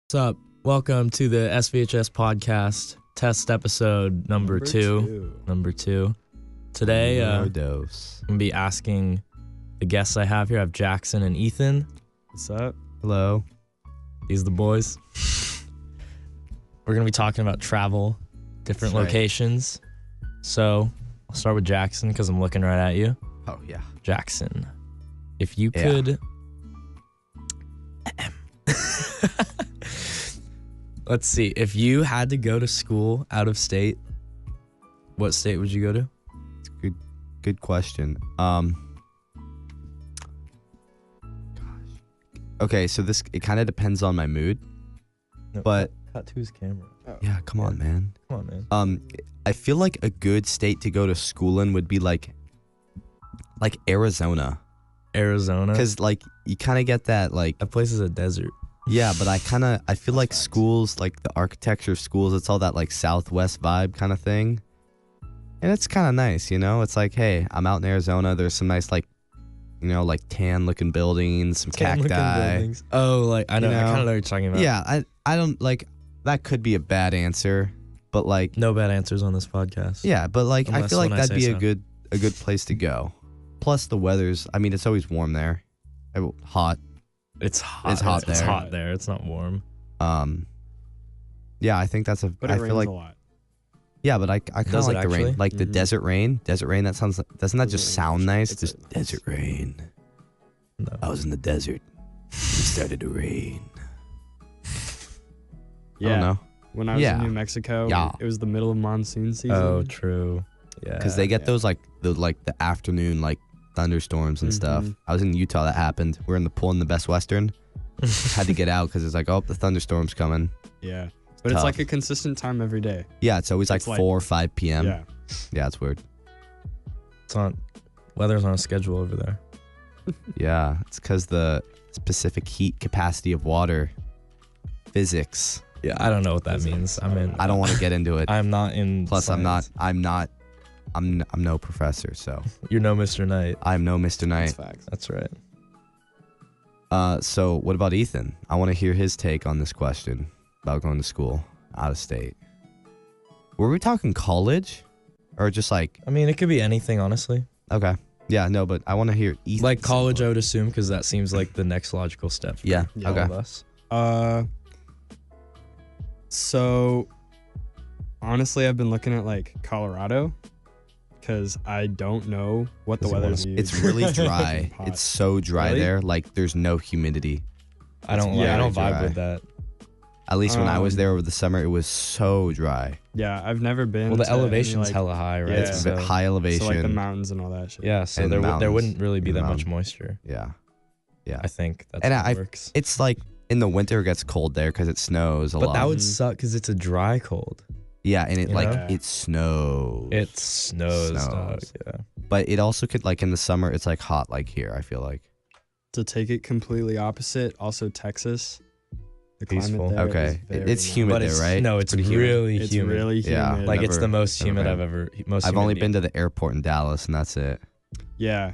What's up? Welcome to the SVHS podcast test episode number two. Today, I'm going to be asking the guests I have here. I have Jackson and Ethan. What's up? Hello. These are the boys. We're going to be talking about travel, different locations. So I'll start with Jackson because I'm looking right at you. Oh, yeah. Jackson, if you could... Let's see. If you had to go to school out of state, what state would you go to? It's a good question. Okay, so it kind of depends on my mood. No, but cut to his camera. Yeah, come on, man. Come on, man. I feel like a good state to go to school in would be like Arizona. Arizona? Because like you kind of get that like That place is a desert. yeah, but I feel like schools, like the architecture of schools, it's all that like Southwest vibe kind of thing. And it's kind of nice, you know? It's like, hey, I'm out in Arizona. There's some nice like, you know, like tan looking buildings, some cacti. Oh, like I know. You know? I kind of know what you're talking about. Yeah, I don't like that could be a bad answer, but like No bad answers on this podcast. yeah, but like I Unless feel like when I that'd say be so. a good place to go. Plus the weather's, I mean, it's always warm there. Hot. It's hot. It's hot It's there. hot there. It's not warm. Yeah, I think that's But it I rains feel like a lot. yeah, but I kind of Does it like the actually? rain, like the desert rain. Desert rain. That sounds. Doesn't that Desert just rain, sound actually. nice? It's Just nice. desert rain. No. I was in the desert. It started to rain. Yeah. I don't know. When I was Yeah. in New Mexico, Yeah. it was the middle of monsoon season. Oh, true. Yeah. Because they get those like the afternoon like thunderstorms and stuff. Mhm. I was in Utah. That happened. We're in the pool in the Best Western. Had to get out because it's like, oh, the thunderstorm's coming. Yeah. But Tough. it's like a consistent time every day. Yeah, it's always like It's like- 4 or 5 p.m. Yeah. Yeah, it's weird. It's on. Weather's on a schedule over there. Yeah, it's because the specific heat capacity of water, physics. Yeah, I don't know what that Physics. means. I mean, I don't want to get into it. I'm not in. Plus, science. I'm no professor, so You're no Mr. Knight. I'm no Mr. Knight. That's facts. That's right. So what about Ethan? I want to hear his take on this question about going to school out of state. Were we talking college, or just like I mean, it could be anything, honestly. okay, yeah, no, but I want to hear Ethan. Like college, I would assume, because that seems like the next logical step. For Yeah, all okay. of us. So honestly, I've been looking at like Colorado because I don't know what the Does he wanna weather's. It's really dry. Hot. It's so dry Really? there. Like there's no humidity. I don't. Yeah, I don't dry. vibe with that. At least when I was Um, there over the summer, it was so dry. Yeah, I've never been. Well, the to any, elevation's like, hella high, right? Yeah. It's a bit high elevation. So like the mountains and all that shit. Yeah, so And there mountains. wouldn't really be And that much mountains. moisture. Yeah. I think that's And how it works. It's like in the winter it gets cold there because it snows a But lot. that would Mhm. suck because it's a dry cold. yeah, and it You like know? it snows. It snows, dog. Snows. Yeah. But it also could like in the summer it's like hot like here, I feel like. To take it completely opposite, also Texas. The Peaceful. climate there Okay. is very It's nice. humid But there, it's right? no, it's pretty humid. really It's humid. really humid. Yeah. Like it's Never- the most never humid been. I've ever. Most I've only humidity. been to the airport in Dallas and that's it. Yeah.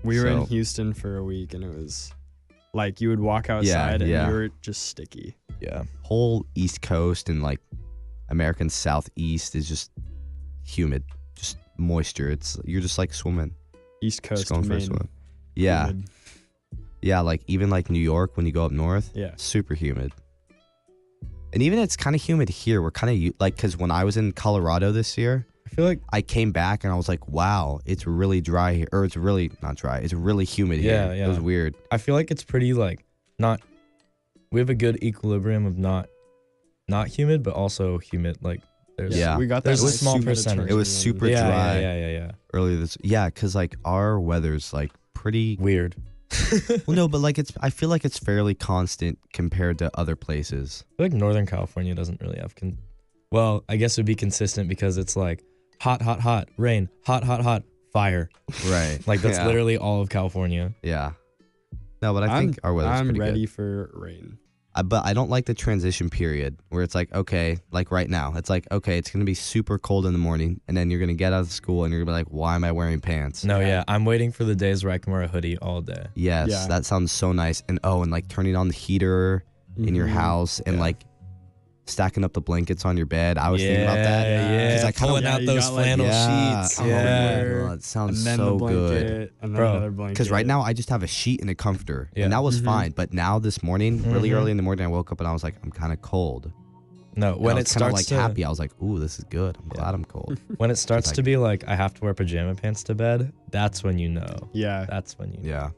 We were in So- Houston for a week and it was like you would walk outside and yeah. you were just sticky. Yeah. Whole East Coast and like American Southeast is just humid. Just moisture. You're just like swimming. East Coast, Just going for a Maine, swim. Yeah. humid. Yeah, like even like New York when you go up north, Yeah. super humid. And even it's kind of humid here. We're kind of like, because when I was in Colorado this year, I feel like I came back and I was like, wow, it's really dry here. Or it's really not dry. It's really humid Yeah, here. yeah. It was weird. I feel like it's pretty like not. We have a good equilibrium of not humid, but also humid. Like there's Yeah. We got that There's a nice small Mediterranean percentage. It was super yeah, dry. yeah. Earlier this, yeah, because like our weather's like pretty. Weird. Well, no, but like I feel like it's fairly constant compared to other places. I feel like Northern California doesn't really have well, I guess it would be consistent because it's like hot, rain, hot, fire. Right. Like that's Yeah. literally all of California. Yeah. No, but I think our weather's I'm pretty ready good. for rain. But I don't like the transition period where it's like, okay, like right now, it's like, okay, it's going to be super cold in the morning. And then you're going to get out of school and you're going to be like, why am I wearing pants? No, yeah. I'm waiting for the days where I can wear a hoodie all day. Yes, Yeah. that sounds so nice. And and like turning on the heater in your house and like stacking up the blankets on your bed. I was thinking about that. Yeah, I pulling out those flannel sheets. Oh my God, it sounds so good. And then Bro, another blanket. Because right now I just have a sheet and a comforter, and that was fine. But now this morning, really early in the morning, I woke up and I was like, I'm kind of cold. No, when I it was kind of starts like happy, I was like, ooh, this is good. I'm glad I'm cold. When it starts to be like I have to wear pajama pants to bed, that's when you know. Yeah. That's when you know. Yeah.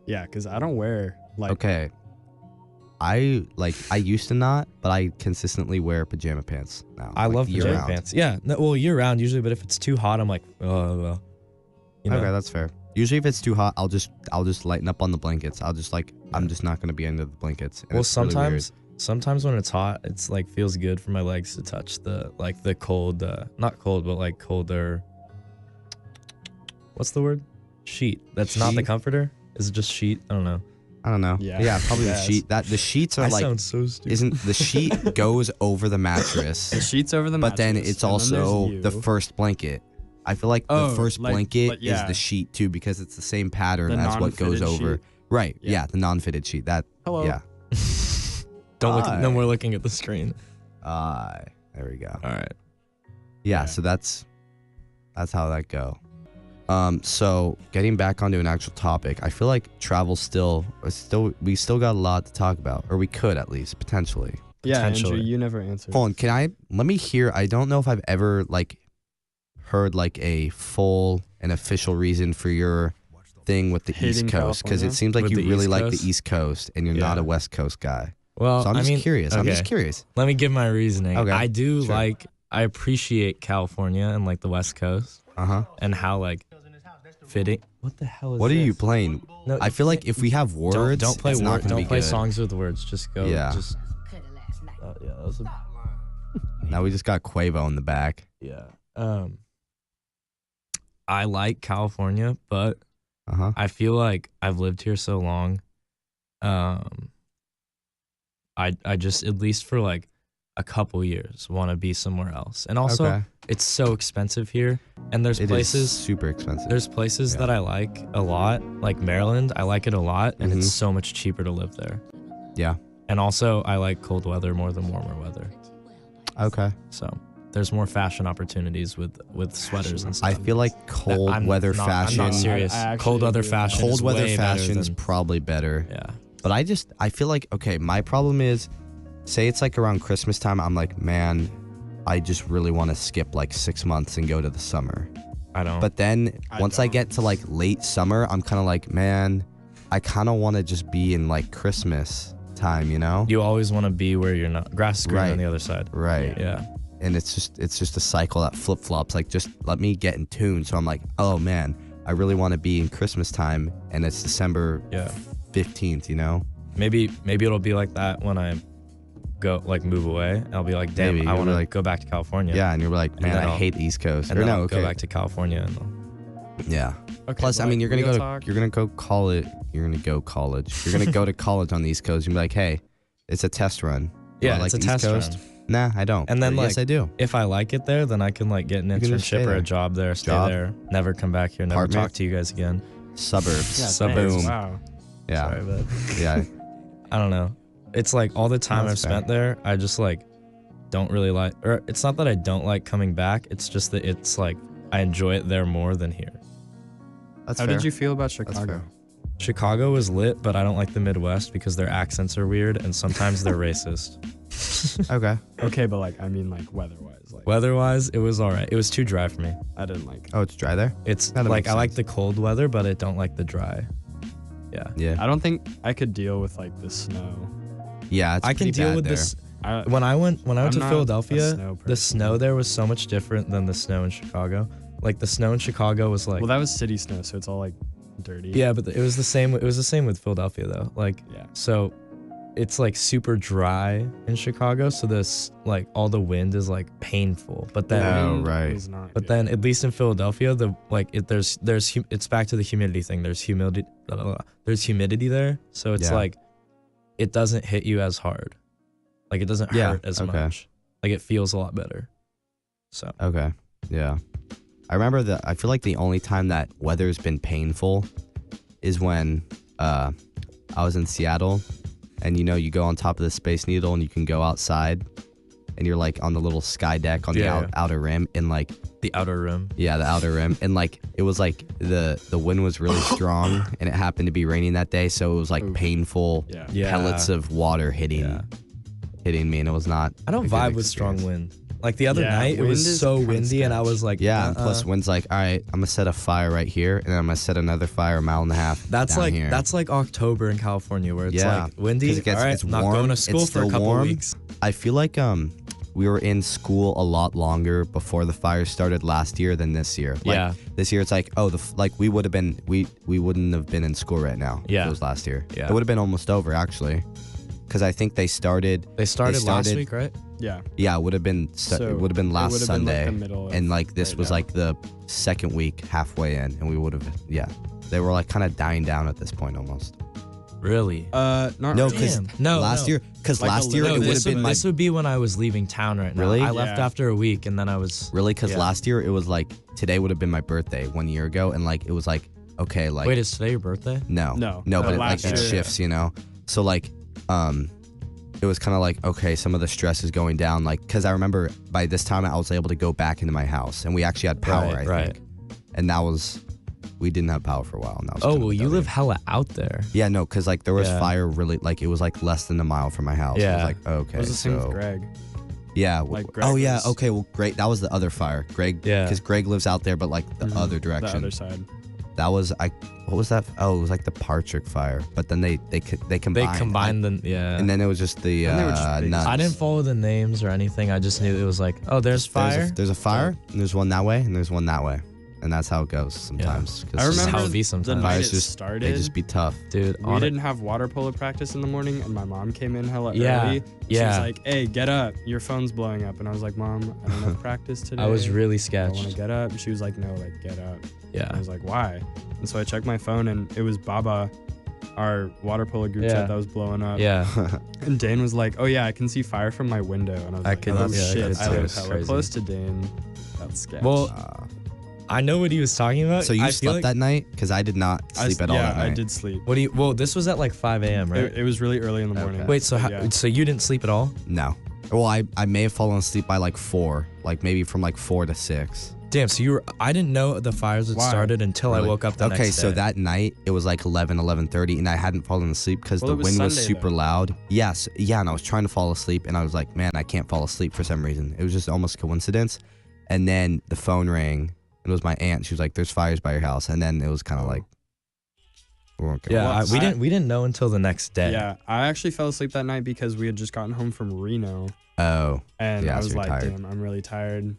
Yeah, because I don't wear like. Okay. I used to not, but I consistently wear pajama pants now. I love pajama year-round. pants. Yeah, no, well, year round usually, but if it's too hot, I'm like, oh, well. You know? Okay, that's fair. Usually, if it's too hot, I'll just lighten up on the blankets. I'm just not gonna be under the blankets. And Well, it's really weird. sometimes when it's hot, it's like feels good for my legs to touch the cold, not cold, but like colder. What's the word? Sheet. That's not the Sheet? comforter. Is it just sheet? I don't know. I don't know. Yeah. Probably the sheet. The sheets are I like sound so stupid. isn't the sheet goes over the mattress, The sheets over the mattress. but then it's also the first blanket. I feel like the first blanket is the sheet too because it's the same pattern The as what goes non-fitted over. sheet. Right. Yeah. Yeah, the non-fitted sheet. That. Hello. Yeah. Don't look. No more looking at the screen. There we go. All right. Yeah. So that's how that go. So getting back onto an actual topic, I feel like travel we still got a lot to talk about, or we could at least potentially. Yeah, Potentially. Andrew, you never answered. Hold on, let me hear. I don't know if I've ever like heard like a full and official reason for your thing with the East Hating Coast, because it California? seems like With you the really East like Coast? the East Coast and you're not a West Coast guy. Well, So I'm just curious. I'm just okay. curious. Let me give my reasoning. Okay, I do sure. I appreciate California and like the West Coast and how like fitting. What the hell is What are this? you playing? No, I feel like if we have words, don't play it's not words. gonna be Don't play good. songs with words. Just go. Yeah. Just. Yeah, that was Now we just got Quavo in the back. yeah. I like California, but I feel like I've lived here so long. I just at least for like a couple years want to be somewhere else. And also it's so expensive here, and there's It places is super expensive. There's places that I like a lot, like Maryland. I like it a lot, and it's so much cheaper to live there. Yeah. And also I like cold weather more than warmer weather. Okay. So there's more fashion opportunities with sweaters and stuff. I feel like cold I'm weather not- fashion. I'm not serious. I actually Cold weather agree with that. fashion. Cold is weather way better fashion's than- probably better. Yeah. But I feel like, okay, my problem is, say it's like around Christmas time, I'm like, man, I just really want to skip like 6 months and go to the summer. I don't. But then once I get to like late summer, I'm kind of like, man, I kind of want to just be in like Christmas time, you know? you always want to be where you're not. Grass is green Right. on the other side. Right. Yeah. And it's just a cycle that flip-flops. Like, just let me get in tune. So I'm like, oh man, I really want to be in Christmas time, and it's December 15th, you know? Maybe it'll be like that when I go like move away. I'll be like, damn, Maybe. I You'll want be to like- go back to California. Yeah, and you're like, And man, then I I'll- hate the East Coast. And Or then no, I'll okay. go back to California. Yeah. Okay, Plus, I but mean, you're gonna real go talk. you're gonna go college. You're gonna go college. You're gonna go to college on the East Coast. You're gonna be like, hey, it's a test run. Do I Yeah, like it's a the East test Coast? run. Nah, I don't. And then, Or yes, like, I do. If I like it there, then I can like get an You can just internship stay or there. a job there, stay Job. there, never come back here, never Apartment. talk to you guys again. Suburbs. Yeah, Suburbs. thanks. Wow. Yeah. Sorry, but Yeah. I don't know. It's like all the time That's I've spent there, I just like don't really like, or it's not that I don't like coming back. It's just that it's like I enjoy it there more than here. That's How fair. did you feel about That's Chicago? fair. Chicago is lit, but I don't like the Midwest because their accents are weird and sometimes they're racist. Okay. Okay, but like I mean like weather-wise, like Weather-wise, it was all right. It was too dry for me. I didn't like. Oh, it's dry there? It's That like makes I like sense. the cold weather, but I don't like the dry. Yeah. Yeah. I don't think I could deal with like the snow. Yeah, it's I can pretty deal bad with there. this. I, When I went I'm to not a Philadelphia, snow the person. snow there was so much different than the snow in Chicago. Like the snow in Chicago was like well, that was city snow, so it's all like dirty. yeah, but it was the same. It was the same with Philadelphia though. Like Yeah. so, it's like super dry in Chicago. So this like all the wind is like painful. But then Oh, Wind right. was not but good. then at least in Philadelphia, the like it's back to the humidity thing. There's humidity. There's humidity there, so it's Yeah. like it doesn't hit you as hard. Like it doesn't Yeah, hurt as okay. much. Like it feels a lot better. So Okay. Yeah. I remember that I feel like the only time that weather's been painful is when I was in Seattle and you go on top of the Space Needle and you can go outside, and you're like on the little sky deck on the outer rim, and like the outer rim. Yeah, the outer rim, and like it was like the wind was really strong, and it happened to be raining that day, so it was like painful pellets of water hitting me, and it was not. I don't vibe with strong wind. Like the other night, it was so windy, and I was like, and plus wind's like, all right, I'm gonna set a fire right here, and then I'm gonna set another fire 1.5 miles That's down like here. that's like October in California, where it's like windy. It gets, all right, it's not warm, going to school it's for a still couple warm. weeks. I feel like we were in school a lot longer before the fire started last year than this year. Like, this year it's like, we would have been we wouldn't have been in school right now. If it was last year. Yeah. It would have been almost over actually, because I think they started last week, right? Yeah, it would have been last Sunday, and like this was like the second week, halfway in, and we would have they were like kind of dying down at this point almost. Really? Not because last year it would have been this would be when I was leaving town right now. Really? I left after a week, and then I was because last year it was like today would have been my birthday 1 year ago, and like it was like okay, like wait, is today your birthday? No, but it shifts, so like it was kind of like, okay, some of the stress is going down, like, because I remember by this time I was able to go back into my house, and we actually had power, I think. And we didn't have power for a while. And that was you live hella out there. Yeah, no, because like there was fire really, like it was like less than a mile from my house. Yeah. I was like, okay. It was the same with Greg. Yeah. Like Greg okay, well, great. That was the other fire. Greg, because Greg lives out there, but like the other direction. The other side. That was what was that? Oh, it was like the Partridge fire, but then they combined. They combined and then it was just the nuts. I didn't follow the names or anything. I just knew it was like, oh, there's fire. There's a fire, and there's one that way, and there's one that way, and that's how it goes sometimes. I remember how it be sometimes. the night it started. They just be tough, dude. We didn't have water polo practice in the morning, and my mom came in hella early. Yeah. She was like, "Hey, get up! Your phone's blowing up." And I was like, "Mom, I don't have practice today." I was really I sketched. want to get up. And she was like, "No, like get up." Yeah. And I was like, "Why?" And so I checked my phone, and it was Baba, our water polo group chat that was blowing up. Yeah. And Dane was like, "Oh yeah, I can see fire from my window." And I was like, "Oh shit, I live hella close to Dane." That's sketch. Well, I know what he was talking about. So you slept that night? Because I did not sleep at all that night. Yeah, I did sleep. Well, this was at like 5 a.m., right? It was really early in the morning. Wait, so so you didn't sleep at all? No. Well, I may have fallen asleep by like 4, like maybe from like 4 to 6. Damn, so I didn't know the fires had started until I woke up the next day. Okay, so that night, it was like 11:30, and I hadn't fallen asleep because the wind was super loud. Yes, and I was trying to fall asleep, and I was like, man, I can't fall asleep for some reason. It was just almost coincidence. And then the phone rang. It was my aunt. She was like, there's fires by your house. And then it was kind of like, we didn't know until the next day. Yeah, I actually fell asleep that night because we had just gotten home from Reno. Oh. And I was like, damn, I'm really tired.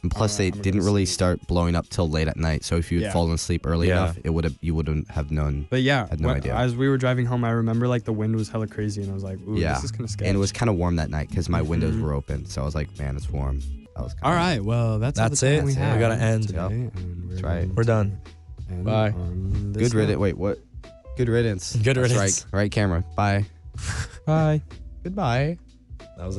And plus, they didn't really start blowing up till late at night. So if you had fallen asleep early enough, you wouldn't have known. But had no idea. As we were driving home, I remember like the wind was hella crazy, and I was like, ooh, this is kind of scary. And it was kind of warm that night because my windows were open. So I was like, man, it's warm. All right, well, that's it. We gotta end. That's right. We're done. Bye. Good riddance. Wait, what? Good riddance. Good riddance. Right camera. Bye. Bye. Goodbye. That was